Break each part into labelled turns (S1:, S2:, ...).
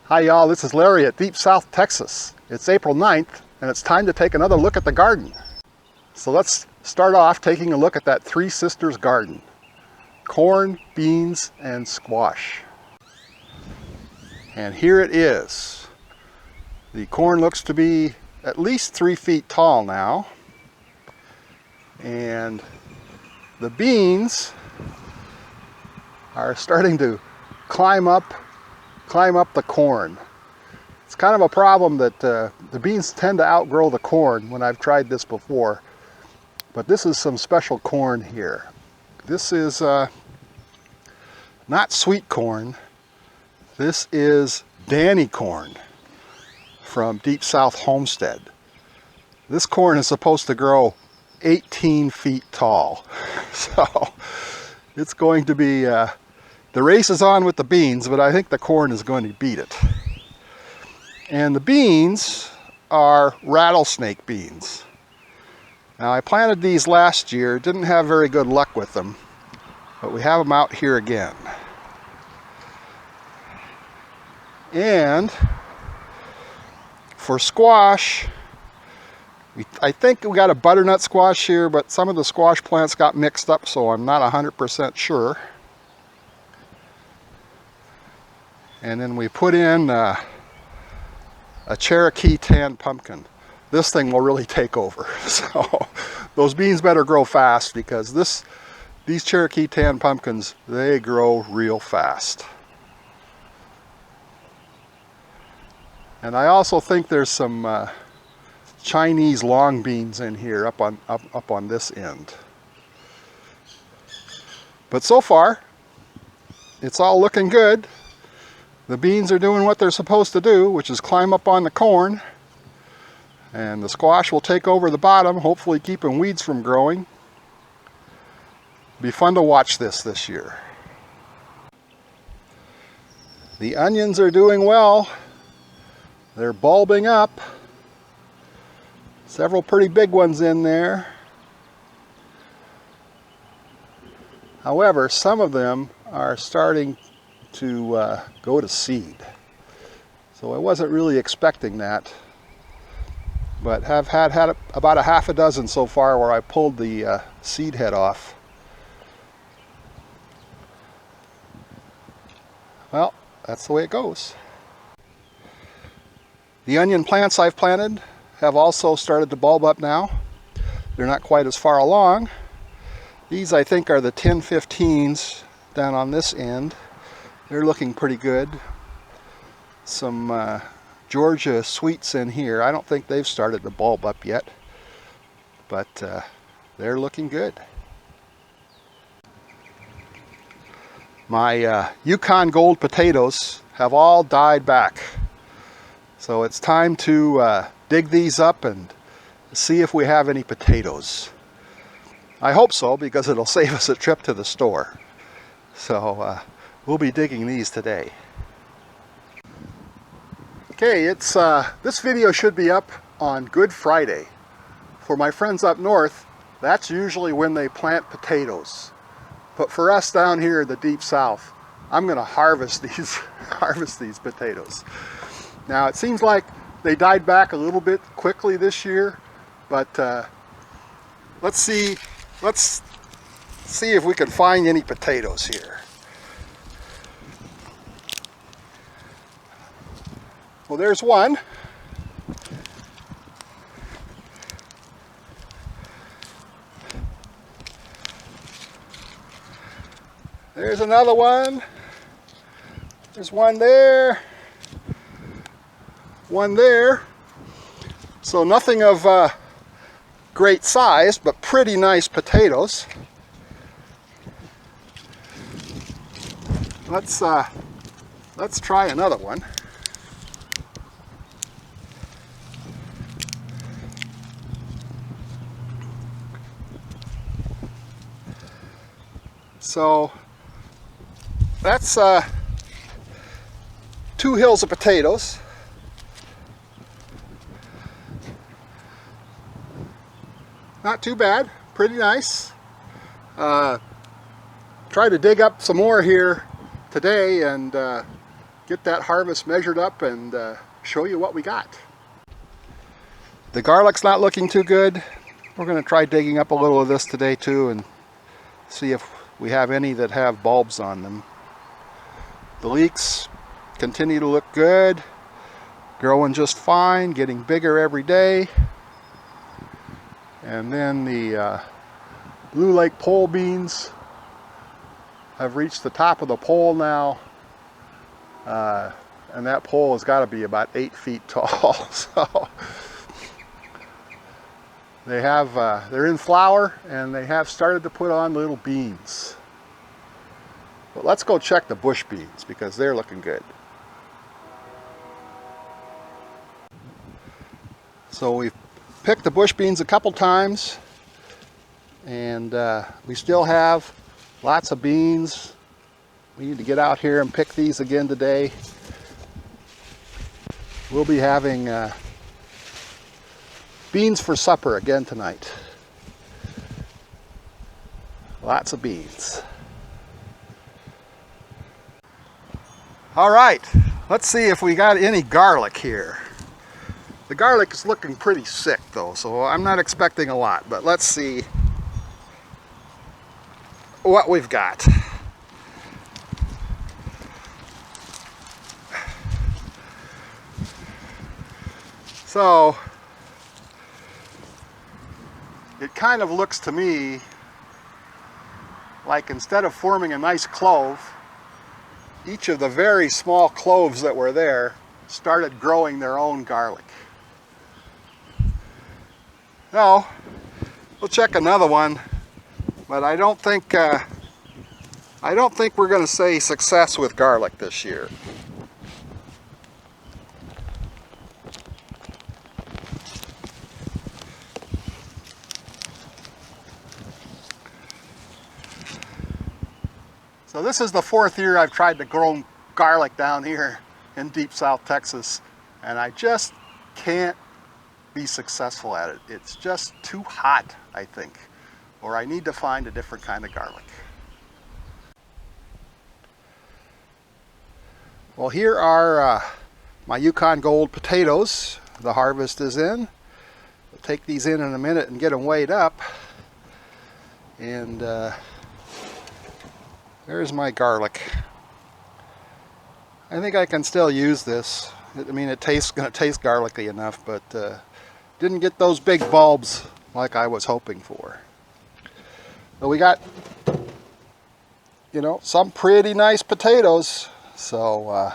S1: Hi y'all, this is Larry at Deep South, Texas. It's April 9th and it's time to take another look at the garden. So let's start off taking a look at that Three Sisters garden. Corn, beans, and squash. And here it is. The corn looks to be at least 3 feet tall now. And the beans are starting to climb up the corn. It's kind of a problem that the beans tend to outgrow the corn when I've tried this before. But this is some special corn here. This is not sweet corn. This is Danny corn from Deep South Homestead. This corn is supposed to grow 18 feet tall. So it's going to be the race is on with the beans, but I think the corn is going to beat it. And the beans are rattlesnake beans. Now I planted these last year, didn't have very good luck with them, but we have them out here again. And for squash, I think we got a butternut squash here, but some of the squash plants got mixed up, so I'm not 100% sure. And then we put in a Cherokee tan pumpkin. This thing will really take over. So those beans better grow fast, because these Cherokee tan pumpkins, they grow real fast. And I also think there's some Chinese long beans in here up on this end. But so far, it's all looking good. The beans are doing what they're supposed to do, which is climb up on the corn. And the squash will take over the bottom, hopefully keeping weeds from growing. Be fun to watch this year. The onions are doing well. They're bulbing up. Several pretty big ones in there. However, some of them are starting to go to seed. So I wasn't really expecting that, but have had about a half a dozen so far where I pulled the seed head off. Well, that's the way it goes. The onion plants I've planted have also started to bulb up now. They're not quite as far along. These I think are the 10-15s down on this end. They're looking pretty good. Some Georgia sweets in here. I don't think they've started to bulb up yet, but they're looking good. My Yukon Gold potatoes have all died back. So it's time to dig these up and see if we have any potatoes. I hope so, because it'll save us a trip to the store. So we'll be digging these today. Okay, this video should be up on Good Friday. For my friends up north, that's usually when they plant potatoes. But for us down here in the Deep South, I'm going to harvest these potatoes. Now it seems like they died back a little bit quickly this year, but let's see if we can find any potatoes here. Well, there's one. There's another one. There's one there. One there. So nothing of great size, but pretty nice potatoes. Let's try another one. So that's 2 hills of potatoes. Not too bad, pretty nice. Try to dig up some more here today and get that harvest measured up and show you what we got. The garlic's not looking too good. We're going to try digging up a little of this today too and see if we have any that have bulbs on them. The leeks continue to look good, growing just fine, getting bigger every day. And then the Blue Lake pole beans have reached the top of the pole now. And that pole has got to be about 8 feet tall. So they have, they're in flower and they have started to put on little beans. But let's go check the bush beans because they're looking good. So we've picked the bush beans a couple times and we still have lots of beans. We need to get out here and pick these again today. We'll be having beans for supper again tonight. Lots of beans. All right, let's see if we got any garlic here. The garlic is looking pretty sick though, so I'm not expecting a lot, but let's see what we've got. So it kind of looks to me like instead of forming a nice clove, each of the very small cloves that were there started growing their own garlic. Now, we'll check another one, but I don't think we're going to say success with garlic this year. So this is the 4th year I've tried to grow garlic down here in deep South Texas, and I just can't be successful at it. It's just too hot, I think, or I need to find a different kind of garlic. Well, here are my Yukon Gold potatoes. The harvest is in. We'll take these in a minute and get them weighed up. And there's my garlic. I think I can still use this. I mean, it's going to taste garlicky enough, but didn't get those big bulbs like I was hoping for. But we got, you know, some pretty nice potatoes, so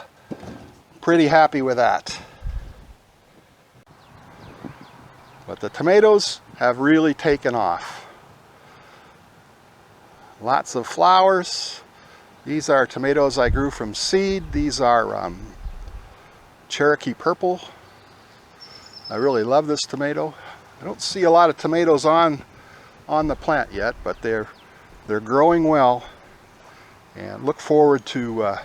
S1: pretty happy with that. But the tomatoes have really taken off. Lots of flowers. These are tomatoes I grew from seed. These are Cherokee Purple. I really love this tomato. I don't see a lot of tomatoes on the plant yet, but they're growing well, and look forward to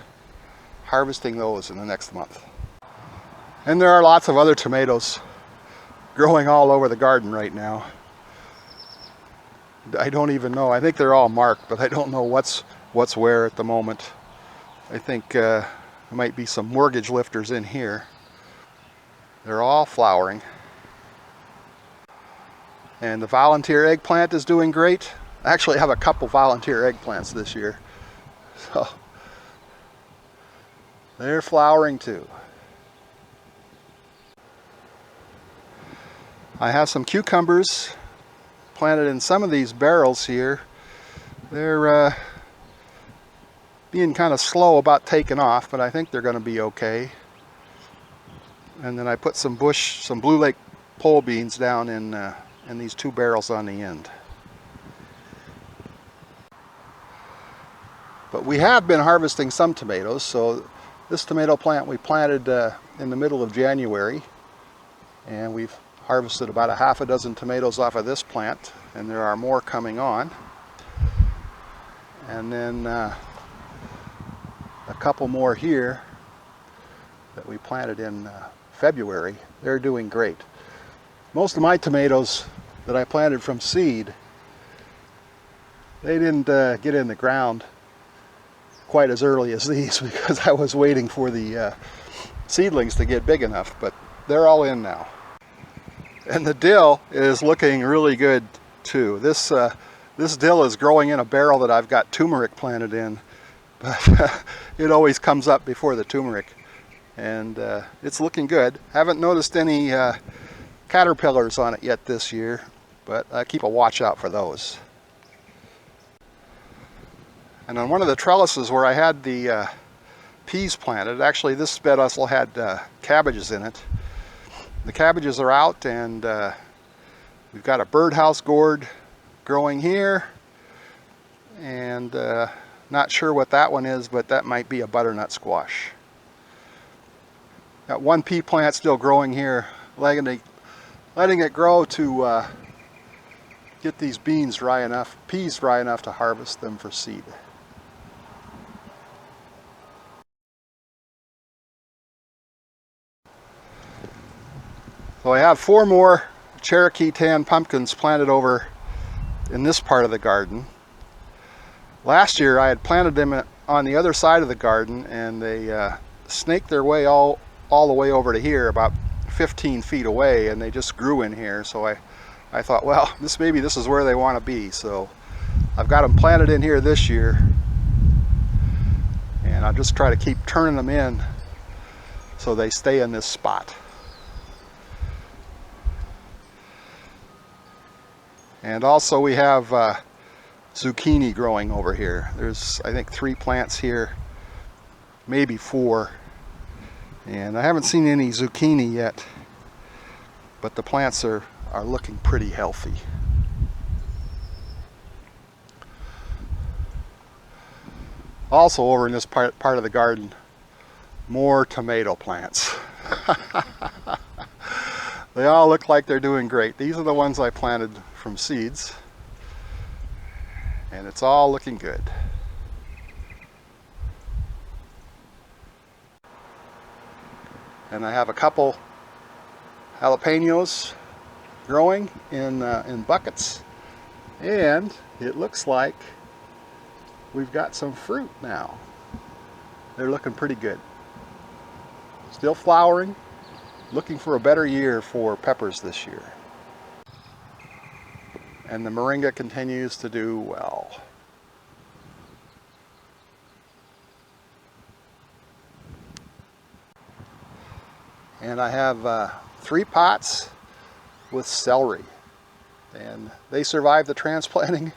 S1: harvesting those in the next month. And there are lots of other tomatoes growing all over the garden right now. I don't even know. I think they're all marked, but I don't know what's where at the moment. I think there might be some mortgage lifters in here. They're all flowering. And the volunteer eggplant is doing great. I actually have a couple volunteer eggplants this year. So they're flowering too. I have some cucumbers planted in some of these barrels here. They're being kind of slow about taking off, but I think they're going to be okay. And then I put some Blue Lake pole beans down in these 2 barrels on the end. But we have been harvesting some tomatoes. So this tomato plant we planted in the middle of January, and we've harvested about 6 tomatoes off of this plant, and there are more coming on. And then a couple more here that we planted in February. They're doing great. Most of my tomatoes that I planted from seed, they didn't get in the ground quite as early as these because I was waiting for the seedlings to get big enough, but they're all in now. And the dill is looking really good too. This dill is growing in a barrel that I've got turmeric planted in, but it always comes up before the turmeric, and it's looking good. Haven't noticed any caterpillars on it yet this year, but I keep a watch out for those. And on one of the trellises where I had the peas planted, actually this bed also had cabbages in it. The cabbages are out, and we've got a birdhouse gourd growing here, and not sure what that one is, but that might be a butternut squash. Got one pea plant still growing here, letting it grow to get these peas dry enough to harvest them for seed. So I have 4 more Cherokee tan pumpkins planted over in this part of the garden. Last year I had planted them on the other side of the garden, and they snaked their way all the way over to here, about 15 feet away, and they just grew in here. So I thought, well, maybe this is where they want to be. So I've got them planted in here this year, and I'll just try to keep turning them in so they stay in this spot. And also we have zucchini growing over here. There's, I think, 3 plants here, maybe 4. And I haven't seen any zucchini yet, but the plants are looking pretty healthy. Also over in this part of the garden, more tomato plants. They all look like they're doing great. These are the ones I planted from seeds, and it's all looking good. And I have a couple jalapenos growing in buckets, and it looks like we've got some fruit now. They're looking pretty good. Still flowering. Looking for a better year for peppers this year. And the moringa continues to do well. And I have 3 pots with celery, and they survived the transplanting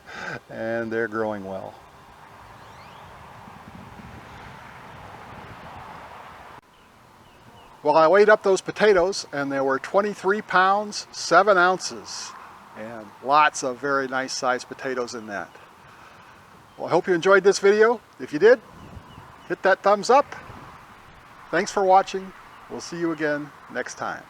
S1: and they're growing well. Well, I weighed up those potatoes, and there were 23 pounds, 7 ounces, and lots of very nice sized potatoes in that. Well, I hope you enjoyed this video. If you did, hit that thumbs up. Thanks for watching. We'll see you again next time.